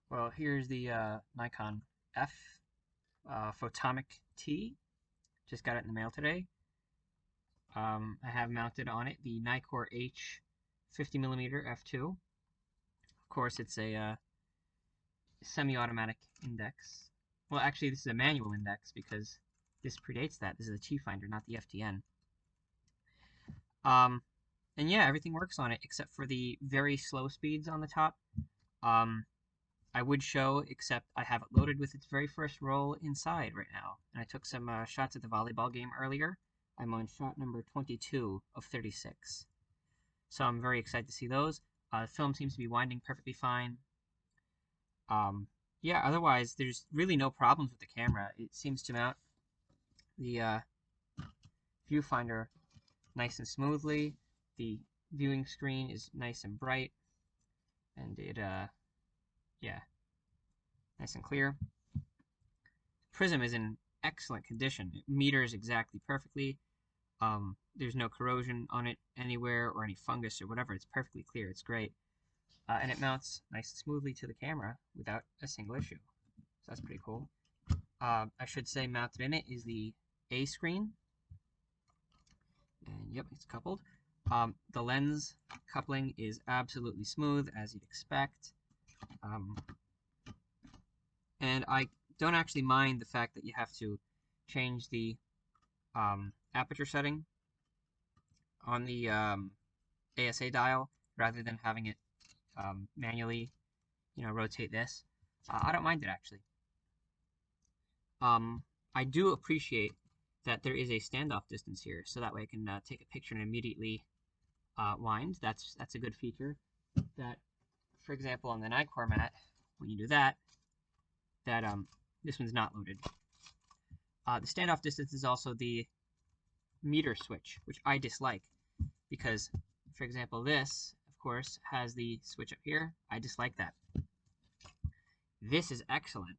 Well, here's the Nikon F Photomic T. Just got it in the mail today. I have mounted on it the Nikkor H 50mm f2. Of course, it's a semi-automatic index. Well, actually, this is a manual index because this predates that. This is a T finder, not the FTN. Um, and yeah, everything works on it except for the very slow speeds on the top. Um, I would show, except I have it loaded with its very first roll inside right now. And I took some shots at the volleyball game earlier. I'm on shot number 22 of 36. So I'm very excited to see those. The film seems to be winding perfectly fine. Um, yeah, otherwise, there's really no problems with the camera. It seems to mount the viewfinder nice and smoothly. The viewing screen is nice and bright. And it, yeah, nice and clear. Prism is in excellent condition. It meters exactly perfectly. There's no corrosion on it anywhere or any fungus or whatever. It's perfectly clear. It's great. And it mounts nice and smoothly to the camera without a single issue. So that's pretty cool. I should say mounted in it is the A screen. And yep, it's coupled. The lens coupling is absolutely smooth, as you'd expect. And I don't actually mind the fact that you have to change the aperture setting on the ASA dial rather than having it manually, rotate this. I don't mind it actually. I do appreciate that there is a standoff distance here, so that way I can take a picture and immediately wind. That's a good feature. That, for example, on the Nikkor mat, when you do that, this one's not loaded. The standoff distance is also the meter switch, which I dislike because, for example, this, of course, has the switch up here. I dislike that. This is excellent.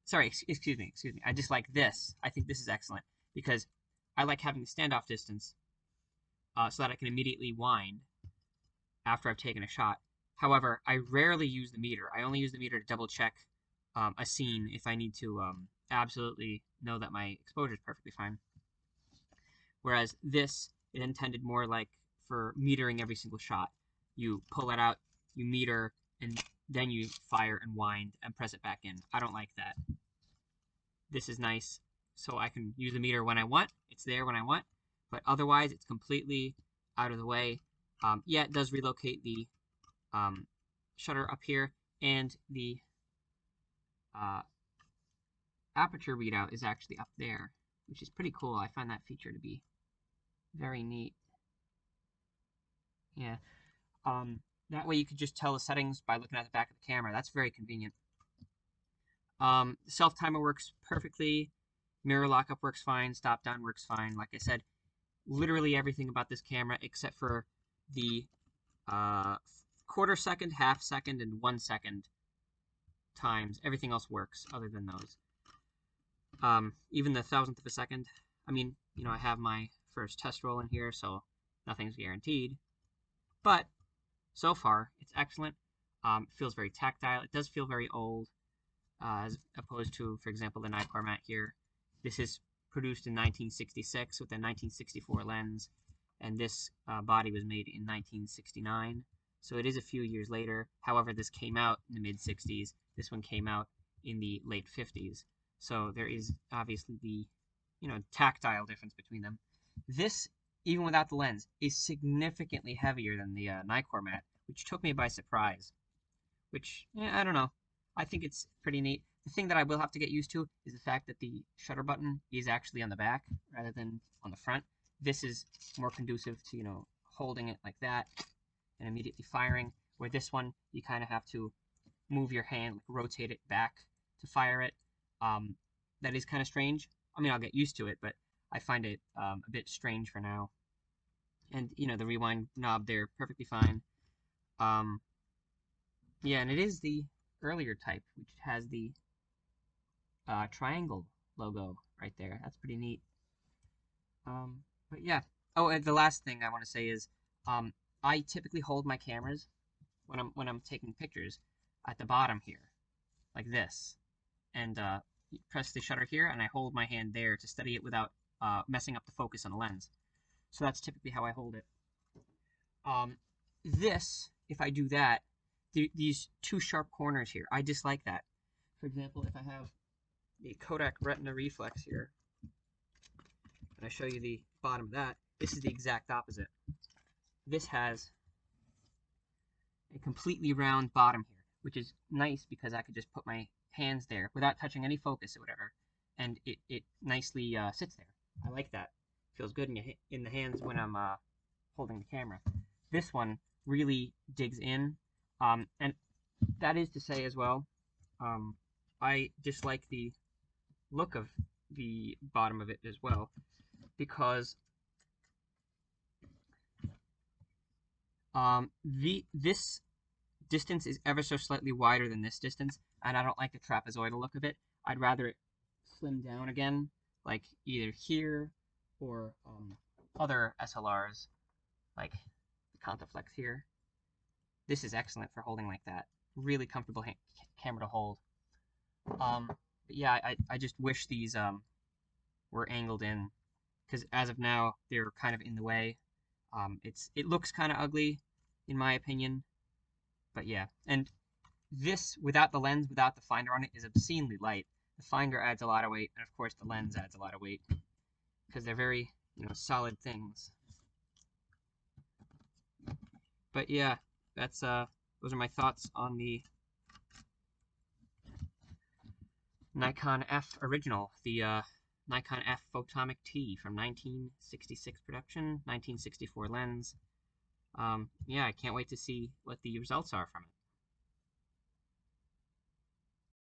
Sorry, excuse me. I dislike this. I think this is excellent because I like having the standoff distance so that I can immediately wind after I've taken a shot. However, I rarely use the meter. I only use the meter to double check a scene if I need to absolutely know that my exposure is perfectly fine. Whereas this is intended more like for metering every single shot. You pull it out, you meter, and then you fire and wind and press it back in. I don't like that. This is nice, so I can use the meter when I want. It's there when I want, but otherwise it's completely out of the way. Yeah, it does relocate the shutter up here, and the aperture readout is actually up there, which is pretty cool. I find that feature to be very neat. Yeah. That way you could just tell the settings by looking at the back of the camera. That's very convenient. Self-timer works perfectly. Mirror lockup works fine. Stop down works fine. Like I said, literally everything about this camera except for the quarter second, half second, and 1 second times. Everything else works other than those. Even the thousandth of a second. I mean, I have my first test roll in here, so nothing's guaranteed. But so far, it's excellent. It feels very tactile. It does feel very old, as opposed to, for example, the Nikkor mat here. This is produced in 1966 with a 1964 lens, and this body was made in 1969. So it is a few years later. However, this came out in the mid-60s. This one came out in the late 50s. So there is obviously the, tactile difference between them. This, even without the lens, is significantly heavier than the Nikkor mat, which took me by surprise. Which, I don't know. I think it's pretty neat. The thing that I will have to get used to is the fact that the shutter button is actually on the back rather than on the front. This is more conducive to, holding it like that and immediately firing, where this one, you kind of have to move your hand, like rotate it back to fire it. That is kind of strange. I mean, I'll get used to it, but I find it a bit strange for now. And, the rewind knob there, perfectly fine. Yeah, and it is the earlier type, which has the triangle logo right there. That's pretty neat. But yeah. Oh, and the last thing I want to say is, I typically hold my cameras when I'm taking pictures at the bottom here, like this. And you press the shutter here, and I hold my hand there to steady it without messing up the focus on the lens. So that's typically how I hold it. This, if I do that, these two sharp corners here, I dislike that. For example, if I have the Kodak Retina Reflex here, and I show you the bottom of that, this is the exact opposite. This has a completely round bottom here, which is nice because I could just put my hands there without touching any focus or whatever, and it nicely sits there. I like that. Feels good in the hands when I'm holding the camera. This one really digs in, and that is to say as well, I dislike the look of the bottom of it as well, because this distance is ever so slightly wider than this distance, and I don't like the trapezoidal look of it. I'd rather it slim down again, like either here or other SLRs, like the Contaflex here. This is excellent for holding like that. Really comfortable camera to hold. But yeah, I just wish these were angled in, because as of now they're kind of in the way. It looks kind of ugly, in my opinion. But yeah, and this without the lens, without the finder on it, is obscenely light. The finder adds a lot of weight, and of course the lens adds a lot of weight, because they're very, solid things. But yeah, that's those are my thoughts on the Nikon F original, the Nikon F Photomic T from 1966 production, 1964 lens. Yeah, I can't wait to see what the results are from it.